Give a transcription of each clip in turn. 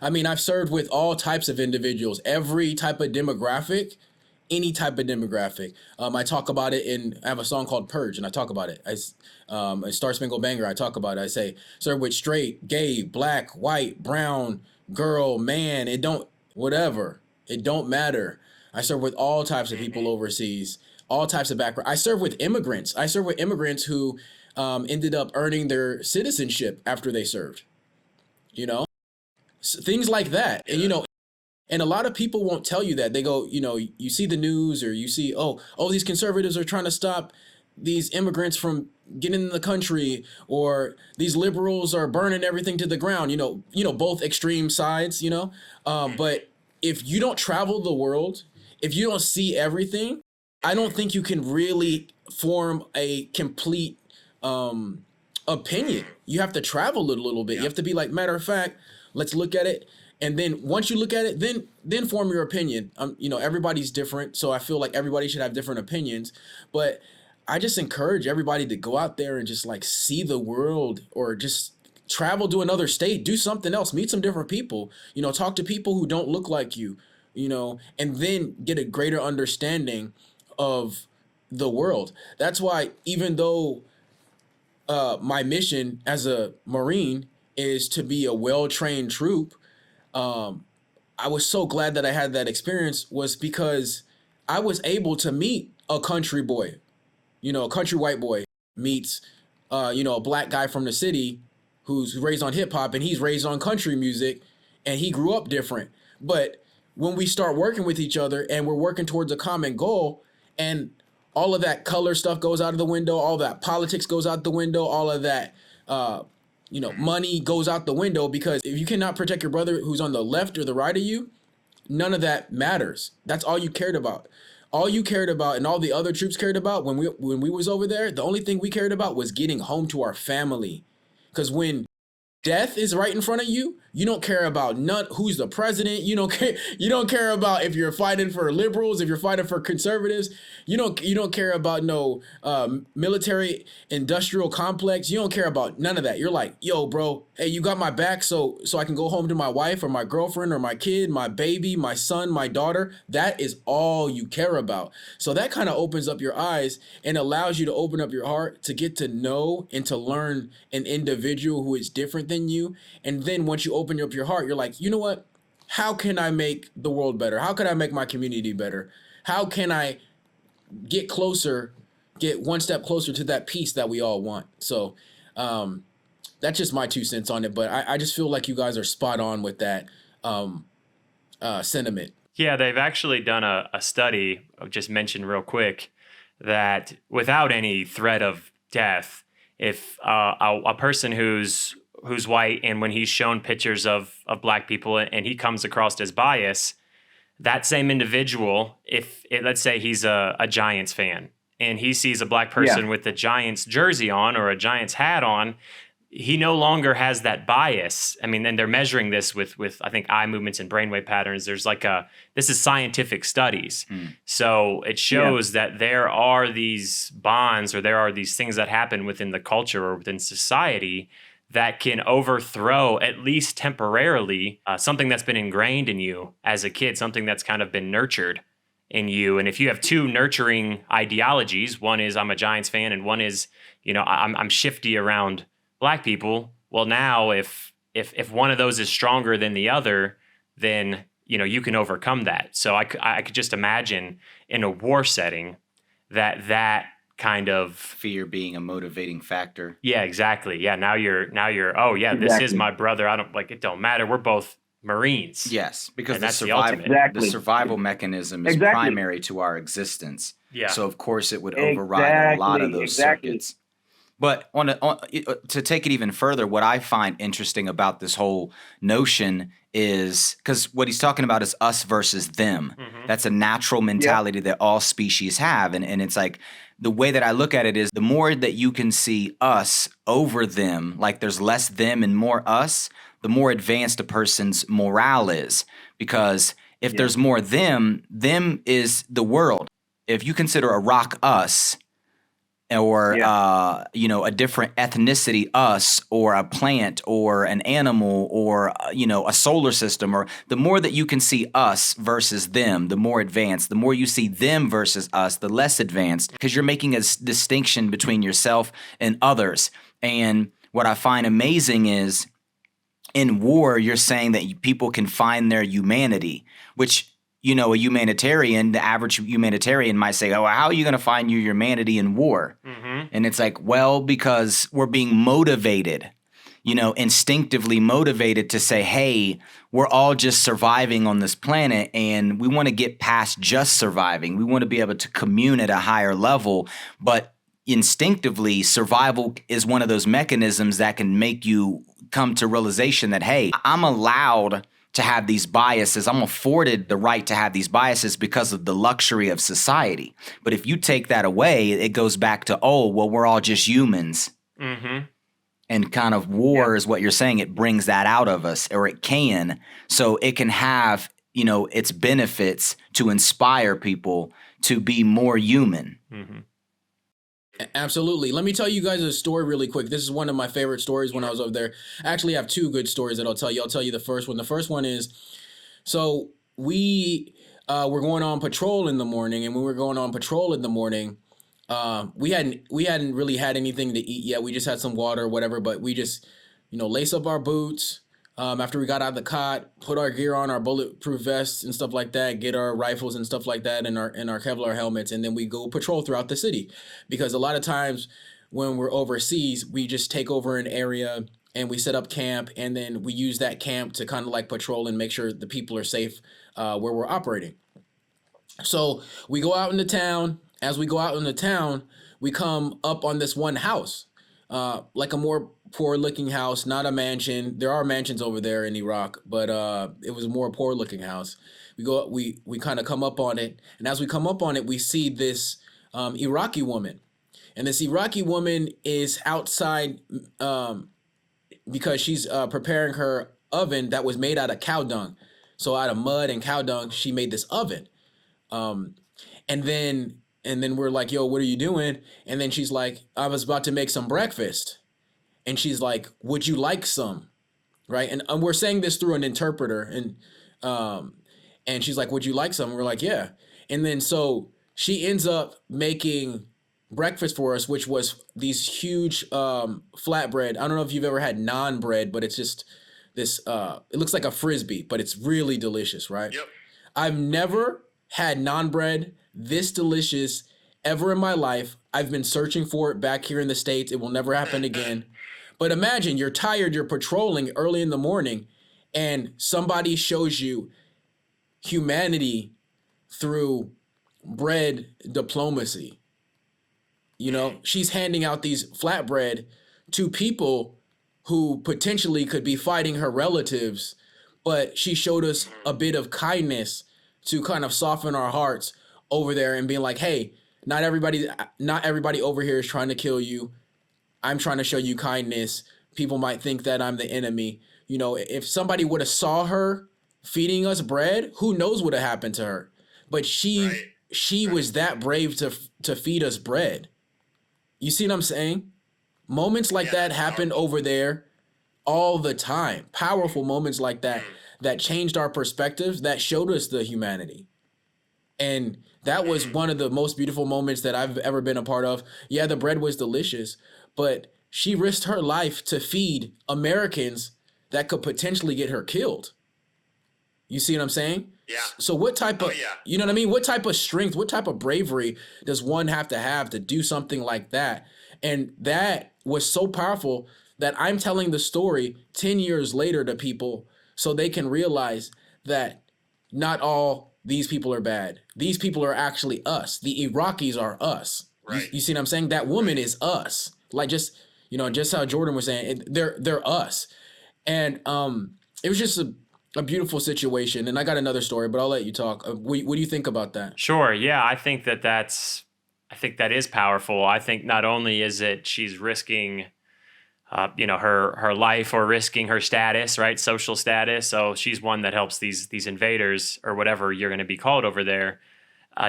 I mean, I've served with all types of individuals, every type of demographic, any type of demographic. I talk about it I have a song called Purge, and I talk about it. A Star Spangled Banger, I talk about it. I say, serve with straight, gay, black, white, brown, girl, man, whatever. It don't matter. I serve with all types of people overseas, all types of background. I serve with immigrants. I serve with immigrants who ended up earning their citizenship after they served, you know? Things like that. And, and a lot of people won't tell you that. They go, you see the news or you see, these conservatives are trying to stop these immigrants from getting in the country, or these liberals are burning everything to the ground, both extreme sides, but if you don't travel the world, if you don't see everything, I don't think you can really form a complete opinion. You have to travel a little bit. You have to be like, matter of fact, let's look at it. And then once you look at it, then form your opinion. Everybody's different. So I feel like everybody should have different opinions. But I just encourage everybody to go out there and just like see the world, or just travel to another state, do something else, meet some different people, talk to people who don't look like you, and then get a greater understanding of the world. That's why, even though my mission as a Marine is to be a well-trained troop, I was so glad that I had that experience, was because I was able to meet a country boy, a country white boy meets, a black guy from the city who's raised on hip hop, and he's raised on country music, and he grew up different. But when we start working with each other and we're working towards a common goal, and all of that color stuff goes out of the window, all that politics goes out the window, all of that, money goes out the window, because if you cannot protect your brother who's on the left or the right of you, none of that matters. That's all you cared about. All you cared about, and all the other troops cared about when we was over there, the only thing we cared about was getting home to our family. Because when death is right in front of you, you don't care about who's the president. You don't care about if you're fighting for liberals, if you're fighting for conservatives. You don't care about no military industrial complex. You don't care about none of that. You're like, yo, bro, hey, you got my back, so I can go home to my wife or my girlfriend or my kid, my baby, my son, my daughter. That is all you care about. So that kind of opens up your eyes and allows you to open up your heart to get to know and to learn an individual who is different than you. And then once you open up your heart, you're like, you know what? How can I make the world better? How can I make my community better? How can I get one step closer to that peace that we all want? So that's just my 2 cents on it. But I just feel like you guys are spot on with that sentiment. Yeah, they've actually done a study, I'll just mention real quick, that without any threat of death, if a person who's white, and when he's shown pictures of black people and he comes across as bias, that same individual, let's say he's a Giants fan and he sees a black person with a Giants jersey on or a Giants hat on, he no longer has that bias. I mean, and they're measuring this with I think eye movements and brainwave patterns. There's this is scientific studies. So it shows that there are these bonds, or there are these things that happen within the culture or within society that can overthrow, at least temporarily, something that's been ingrained in you as a kid, something that's kind of been nurtured in you. And if you have two nurturing ideologies, one is I'm a Giants fan, and one is, I'm shifty around black people. Well, now if one of those is stronger than the other, then you can overcome that. So I could just imagine in a war setting that kind of fear being a motivating factor. Yeah, exactly. Yeah, now you're oh yeah, exactly. This is my brother. It don't matter. We're both Marines. Yes, because the survival mechanism is primary to our existence. Yeah. So of course it would override a lot of those circuits. But to take it even further, what I find interesting about this whole notion is, because what he's talking about is us versus them. Mm-hmm. That's a natural mentality that all species have. And it's like, the way that I look at it is, the more that you can see us over them, like there's less them and more us, the more advanced a person's morale is. Because if there's more them is the world. If you consider a rock us, or a different ethnicity, us, or a plant, or an animal, or a solar system, or the more that you can see us versus them, the more advanced. The more you see them versus us, the less advanced, because you're making a distinction between yourself and others. And what I find amazing is, in war, you're saying that people can find their humanity, which, the average humanitarian might say, oh, how are you going to find your humanity in war? Mm-hmm. And it's like, well, because we're being motivated, instinctively motivated to say, hey, we're all just surviving on this planet, and we want to get past just surviving. We want to be able to commune at a higher level, but instinctively, survival is one of those mechanisms that can make you come to realization that, hey, I'm allowed to have these biases. I'm afforded the right to have these biases because of the luxury of society. But if you take that away, it goes back to, oh, well, we're all just humans. Mm-hmm. And kind of war is what you're saying. It brings that out of us, or it can. So it can have, its benefits to inspire people to be more human. Mm-hmm. Absolutely. Let me tell you guys a story really quick. This is one of my favorite stories when I was over there. I actually have two good stories that I'll tell you. I'll tell you the first one. The first one is, so we were going on patrol in the morning, and when we were going on patrol in the morning, we hadn't really had anything to eat yet. We just had some water or whatever, but we just, lace up our boots. After we got out of the cot, put our gear on, our bulletproof vests and stuff like that, get our rifles and stuff like that, and our Kevlar helmets, and then we go patrol throughout the city. Because a lot of times when we're overseas, we just take over an area and we set up camp, and then we use that camp to kind of like patrol and make sure the people are safe where we're operating. So we go out into town. As we go out into town, we come up on this one house, like a more poor looking house, not a mansion. There are mansions over there in Iraq, but it was a more poor looking house. We kind of come up on it, and as we come up on it, we see this Iraqi woman, and this Iraqi woman is outside because she's preparing her oven that was made out of cow dung. So out of mud and cow dung, she made this oven, and then we're like, yo, what are you doing? And then she's like, I was about to make some breakfast. And she's like, would you like some? Right. And we're saying this through an interpreter. And she's like, would you like some? And we're like, yeah. And then so she ends up making breakfast for us, which was these huge flatbread. I don't know if you've ever had naan bread, but it's just this, it looks like a Frisbee, but it's really delicious, right? Yep. I've never had naan bread this delicious ever in my life. I've been searching for it back here in the States. It will never happen again. But imagine you're tired, you're patrolling early in the morning, and somebody shows you humanity through bread diplomacy. She's handing out these flatbread to people who potentially could be fighting her relatives, but she showed us a bit of kindness to kind of soften our hearts over there and being like, hey, not everybody over here is trying to kill you. I'm trying to show you kindness. People might think that I'm the enemy. If somebody would have saw her feeding us bread, who knows what would have happened to her? But she was that brave to feed us bread. You see what I'm saying? Moments like that happened over there all the time. Powerful moments like that changed our perspectives, that showed us the humanity. And that was one of the most beautiful moments that I've ever been a part of. Yeah, the bread was delicious, but she risked her life to feed Americans that could potentially get her killed. You see what I'm saying? Yeah. So what type of, you know what I mean? What type of strength, what type of bravery does one have to do something like that? And that was so powerful that I'm telling the story 10 years later to people so they can realize that not all these people are bad. These people are actually us. The Iraqis are us. Right. You see what I'm saying? That woman is us. Like just how Jordan was saying, they're us. And it was just a beautiful situation. And I got another story, but I'll let you talk. What do you think about that? Sure. Yeah, I think that is powerful. I think not only is it she's risking her life or risking her status, right? Social status. So she's one that helps these invaders or whatever you're going to be called over there.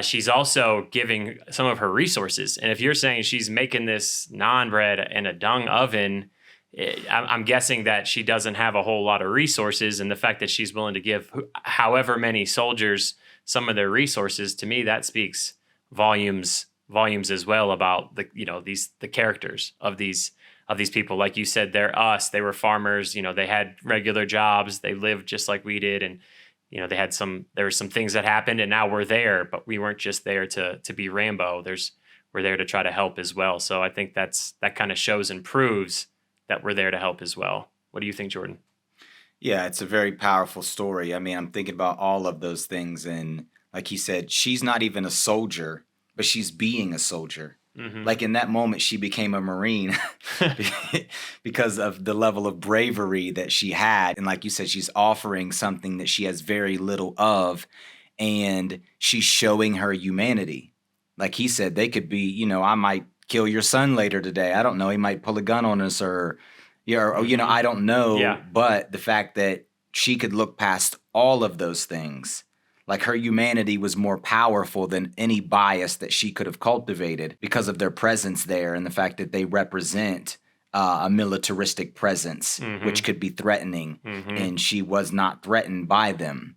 she's also giving some of her resources. And if you're saying she's making this naan bread in a dung oven, I'm guessing that she doesn't have a whole lot of resources. And the fact that she's willing to give however many soldiers some of their resources, to me, that speaks volumes as well about the characters of these people. Like you said, they were farmers, they had regular jobs, they lived just like we did. And, there were some things that happened, and now we're there, but we weren't just there to be Rambo. We're there to try to help as well. So I think that kind of shows and proves that we're there to help as well. What do you think, Jordan? Yeah, it's a very powerful story. I mean, I'm thinking about all of those things. And like he said, she's not even a soldier, but she's being a soldier. Mm-hmm. Like in that moment, she became a Marine because of the level of bravery that she had. And like you said, she's offering something that she has very little of, and she's showing her humanity. Like he said, they could be, I might kill your son later today. I don't know. He might pull a gun on us or I don't know. Yeah. But the fact that she could look past all of those things, like her humanity was more powerful than any bias that she could have cultivated because of their presence there and the fact that they represent a militaristic presence, mm-hmm. which could be threatening. Mm-hmm. And she was not threatened by them.